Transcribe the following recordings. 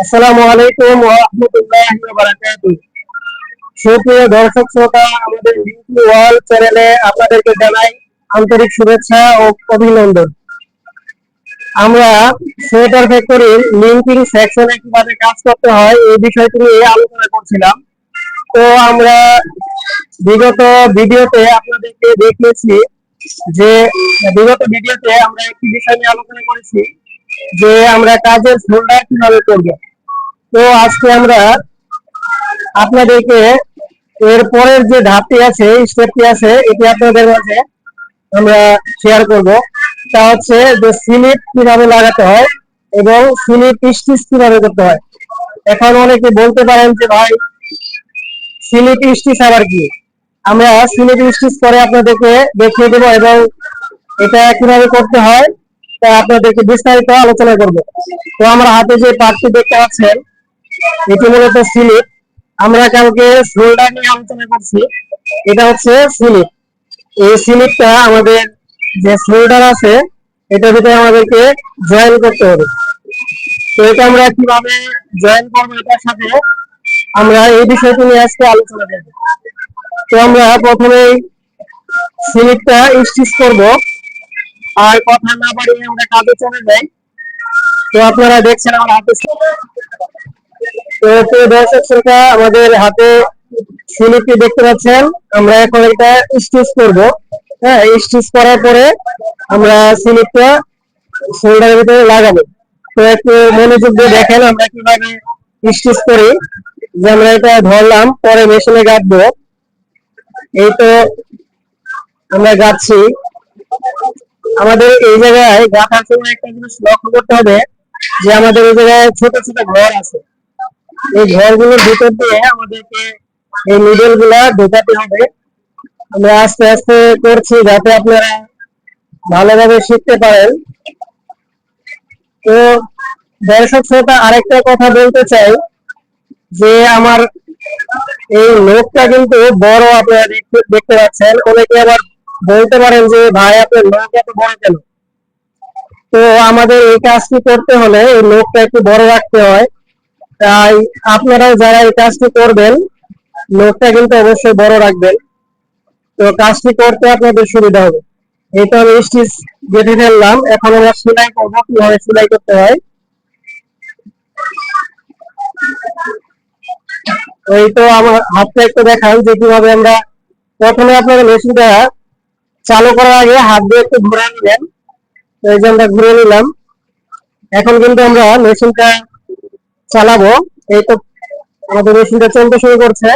আসসালামু আলাইকুম ওয়া রাহমাতুল্লাহি ওয়া বারাকাতুহু। সুপ্রিয় দর্শক শ্রোতা, আমাদের বিউটি ওয়ার্ল্ড চ্যানেলে আপনাদেরকে জানাই আন্তরিক শুভেচ্ছা ও অভিনন্দন। আমরা সোয়েটার ফ্যাক্টরির লিঙ্কিং সেকশনে কিভাবে কাজ করতে হয় এই বিষয়টি নিয়ে আলোচনা করছিলাম। তো আমরা বিগত ভিডিওতে আপনাদেরকে দেখিয়েছি যে আমরা একটি বিষয় নিয়ে আলোচনা করেছি যে আমরা কাজের ফোল্ডার কিভাবে করব। তো আজকে আমরা আপনাদেরকে এর পরের যে ধাপটি আছে, স্টেপটি আছে, এটি আপনাদের মাঝে আমরা শেয়ার করব। তা হচ্ছে যে স্লিপ কিভাবে লাগাতে হয় এবং স্লিপ স্টিচ কিভাবে করতে হয়। এখন অনেকে বলতে পারেন যে ভাই স্লিপ স্টিচ আবার কি? আমরা স্লিপ স্টিচ করে আপনাদেরকে দেখিয়ে দেবো এবং এটা কিভাবে করতে হয় তা আপনাদেরকে বিস্তারিত আলোচনা করব। তো আমরা হাতে যে পার্টটি দেখতে পাচ্ছেন এটি মূলত স্লিপ। আমরা কালকে শোল্ডার নিয়ে আলোচনা করছি, এটা হচ্ছে স্লিপ। এই স্লিপটা আমাদের যে শোল্ডার আছে এটার ভিতরে আমাদেরকে জয়েন করতে হবে। তো এটা আমরা কিভাবে জয়েন করবো এটার সাথে আমরা এই বিষয়টি নিয়ে আজকে আলোচনা করব। তো আমরা প্রথমেই স্লিপটা স্টিচ করব, আর কথা না বাড়িয়ে আমরা কাজে চলে যাই। তো আপনারা দেখছেন আমার হাতে, তো প্রিয় দর্শক শ্রোতা, আমাদের হাতে স্লিপটি দেখতে পাচ্ছেন। আমরা এখন এটা স্টিচ করব। হ্যাঁ, স্টিচ করার পরে আমরা স্লিপটা শোল্ডারের ভিতরে লাগাবো। তো একটু মনোযোগ দিয়ে দেখেন আমরা কিভাবে স্টিচ করি। যে আমরা এটা ধরলাম, পরে মেশিনে গাঁথবো। এই তো আমরা গাঁথছি। আমাদের এই জায়গায় গাঁথার সময় একটা জিনিস লক্ষ্য করতে হবে যে আমাদের এই জায়গায় ছোট ছোট ঘর আছে। এই ঘরগুলোর ভিতর দিয়ে আমাদেরকে এই নিডল গুলা ঢোকাতে হবে। আমরা আস্তে আস্তে করছি যাতে আপনারা ভালোভাবে শিখতে পারেন। তো দর্শক শ্রোতা, আরেকটা কথা বলতে চাই যে আমার এই লোকটা কিন্তু বড়, আপনারা দেখতে পাচ্ছেন। অনেকে আবার বলতে পারেন যে ভাই আপনার লোক এত বড় কেন? তো আমাদের এই কাজটি করতে হলে এই লোকটা একটু বড় রাখতে হয়। তাই আপনারাও যারা এই কাজটি করবেন লোকটা কিন্তু অবশ্যই বড় রাখবেন। তো কাজটি করতে আপনাদের সুবিধা হবে। এই তো আমি স্টিচ গেঁথে ফেললাম, এখন আমরা সেলাই করবো। কিভাবে সেলাই করতে হয় এই তো আমার হাতটা একটু দেখান যে কিভাবে আমরা প্রথমে আপনারা মেশিনটা চালু করার আগে হাত দিয়ে একটু ঘুরে নিলেন। এই যে আমরা ঘুরে নিলাম, এখন কিন্তু আমরা মেশিনটা চালাবো। এই তো আমাদের মেশিনটা চলতে শুরু করছে।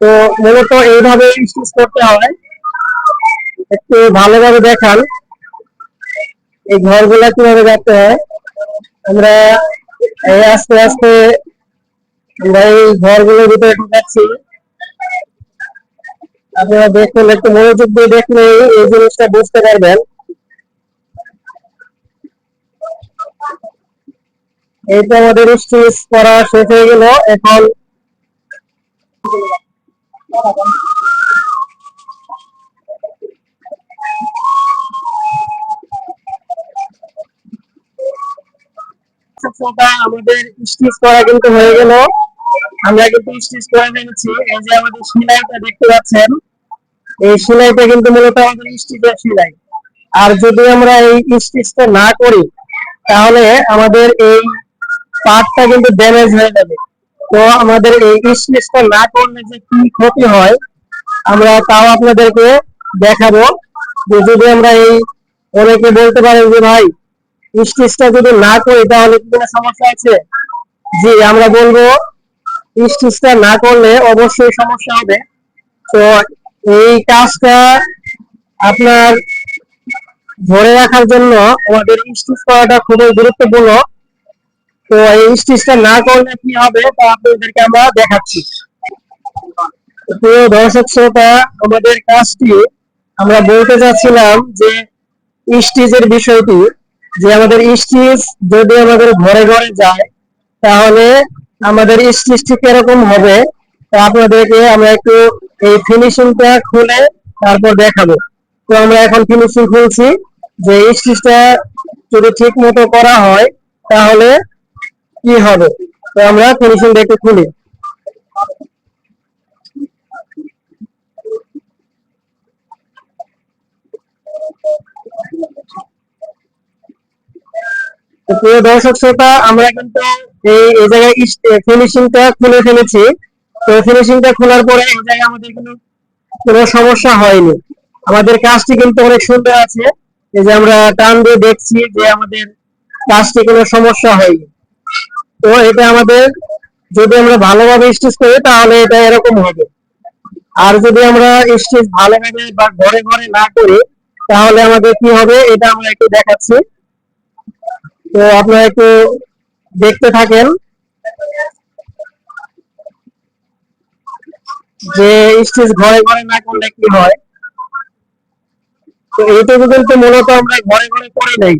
তো মূলত এইভাবে স্টিচ করতে হয়, একটু ভালোভাবে দেখান এই ঘরগুলা কিভাবে গাঁথতে হয়। আমরা এই আস্তে আস্তে আমরা এই ঘরগুলোর ভিতরে ঢুকাচ্ছি। আপনারা দেখুন, একটু মনোযোগ দিয়ে দেখলে এই জিনিসটা বুঝতে পারবেন। এই তো আমাদের স্টিচ করা শেষ হয়ে গেল। এখন আমাদের স্টিচ করা কিন্তু হয়ে গেল। আমরা কিন্তু স্টিচ করে ফেলেছি। এই যে আমাদের সেলাইটা দেখতে পাচ্ছেন, এই সেলাইটা কিন্তু মূলত আমাদের স্টিচের সেলাই। আর যদি আমরা এই স্টিচটা না করি তাহলে আমাদের এই পার্টটা কিন্তু ড্যামেজ হয়ে যাবে। তো আমাদের এই স্টিচটা না করলে যে কি ক্ষতি হয় আমরা তাও আপনাদেরকে দেখাবো। যে যদি আমরা এই, অনেকে বলতে পারেন যে ভাই স্টিচটা যদি না করি তাহলে কি কোনো সমস্যা আছে? জি, আমরা বলবো স্টিচটা না করলে অবশ্যই সমস্যা হবে। তো এই কাজটা আপনার ধরে রাখার জন্য আমাদের স্টিচ করাটা খুবই গুরুত্বপূর্ণ। তো এই স্টিচটা না করলে কি হবে তা আপনাদেরকে আমরা দেখাচ্ছি। প্রিয় দর্শক শ্রোতা, আমাদের কাজটি আমরা বলতে চাচ্ছিলাম যে স্টিচের বিষয়টি, যে আমাদের স্টিচ যদি আমাদের ঘরে ঘরে যায় তাহলে আমাদের স্টিচটি কিরকম হবে তা আপনাদেরকে আমরা একটু এই ফিনিশিংটা খুলে তারপর দেখাবো। তো আমরা এখন ফিনিশিং খুলছি। যে স্টিচটা যদি ঠিক মতো করা হয় তাহলে কি হবে। তো আমরা ফিনিশিংটা একটু খুলি। তো প্রিয় দর্শক শ্রোতা, আমরা কিন্তু এই জায়গায় ফিনিশিংটা খুলে ফেলেছি। তো ফিনিশিংটা খোলার পরে এই জায়গায় আমাদের কোনো সমস্যা হয়নি। আমাদের কাজটি কিন্তু অনেক সুন্দর আছে। এই যে আমরা টান দিয়ে দেখছি যে আমাদের কাজটি কোনো সমস্যা হয়নি। তো এটা আমাদের, যদি আমরা ভালোভাবে স্টিচ করি তাহলে এটা এরকম হবে। আর যদি আমরা স্টিচ ভালোভাবে বা ঘরে ঘরে না করি তাহলে আমাদের কি হবে, এটা আমরা একটু দেখাচ্ছি। তো আপনারা একটু দেখতে থাকেন যে স্টিচ ঘরে ঘরে না করলে কি হয়। তো এইটুকু কিন্তু মূলত আমরা ঘরে ঘরে করে নেই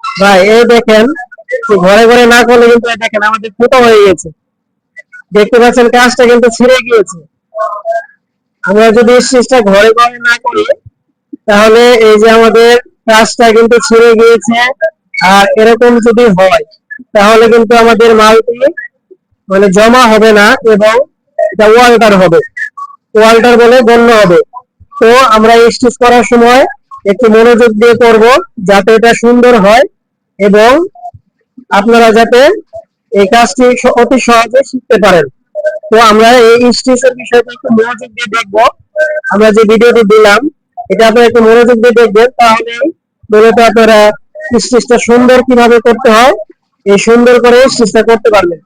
ভাই। এই দেখেন যে ঘরে ঘরে না করলে কিন্তু দেখেন আমাদের ফুটো হয়ে গেছে। দেখতে পাচ্ছেন কাজটা কিন্তু ছিঁড়ে গিয়েছে। আমরা যদি স্টিচটা ঘরে ঘরে না করি তাহলে এই যে আমাদের কাজটা কিন্তু ছিঁড়ে গিয়েছে। আর এরকম যদি হয় তাহলে কিন্তু আমাদের মালটি মানে জমা হবে না এবং এটা ওয়াল্টার হবে, ওয়াল্টার বলে গণ্য হবে। তো আমরা স্টিচ করার সময় একটু মনোযোগ দিয়ে করব যাতে এটা সুন্দর হয় এবং আপনারা যাতে এই কাজটি অতি সহজে শিখতে পারেন। তো আমরা এই স্টিচের বিষয়টা একটু মনোযোগ দিয়ে দেখব। আমরা যে ভিডিওটি দিলাম এটা আপনারা একটু মনোযোগ দিয়ে দেখবেন, তাহলে মূলত আপনারা স্টিচটা সুন্দর কিভাবে করতে হয় এই সুন্দর করে স্টিচটা করতে পারবেন।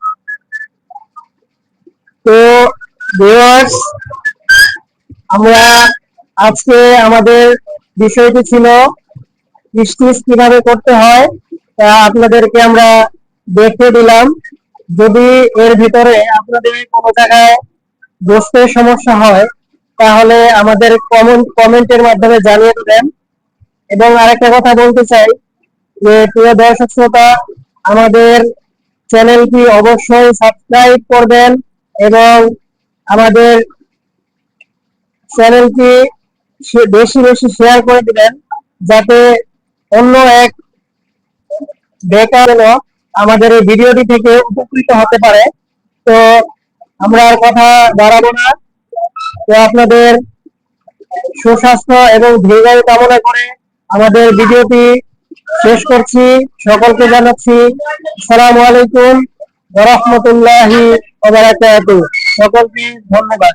তো ভিউয়ার্স, আমরা আজকে আমাদের বিষয়টি ছিল স্টিচ কিভাবে করতে হয়, তা আপনাদেরকে আমরা দেখে দিলাম। যদি এর ভিতরে আপনাদের কোনো জায়গায় বুঝতে সমস্যা হয় তাহলে আমাদের কমেন্টের মাধ্যমে জানিয়ে দেবেন। এবং আরেকটা কথা বলতে চাই যে প্রিয় দর্শক শ্রোতা, আমাদের চ্যানেলটি অবশ্যই সাবস্ক্রাইব করবেন এবং আমাদের চ্যানেলটি বেশি বেশি শেয়ার করে দিবেন যাতে অন্য এক বেকার আমাদের এই ভিডিওটি থেকে উপকৃত হতে পারে। তো আমরা আর কথা বাড়াবো না। তো আপনাদের সুস্বাস্থ্য এবং দীর্ঘায়ু কামনা করে আমাদের ভিডিওটি শেষ করছি। সকলকে জানাচ্ছি আসসালামু আলাইকুম ওয়া রাহমাতুল্লাহি ওয়া বারাকাতুহু। সকলকে ধন্যবাদ।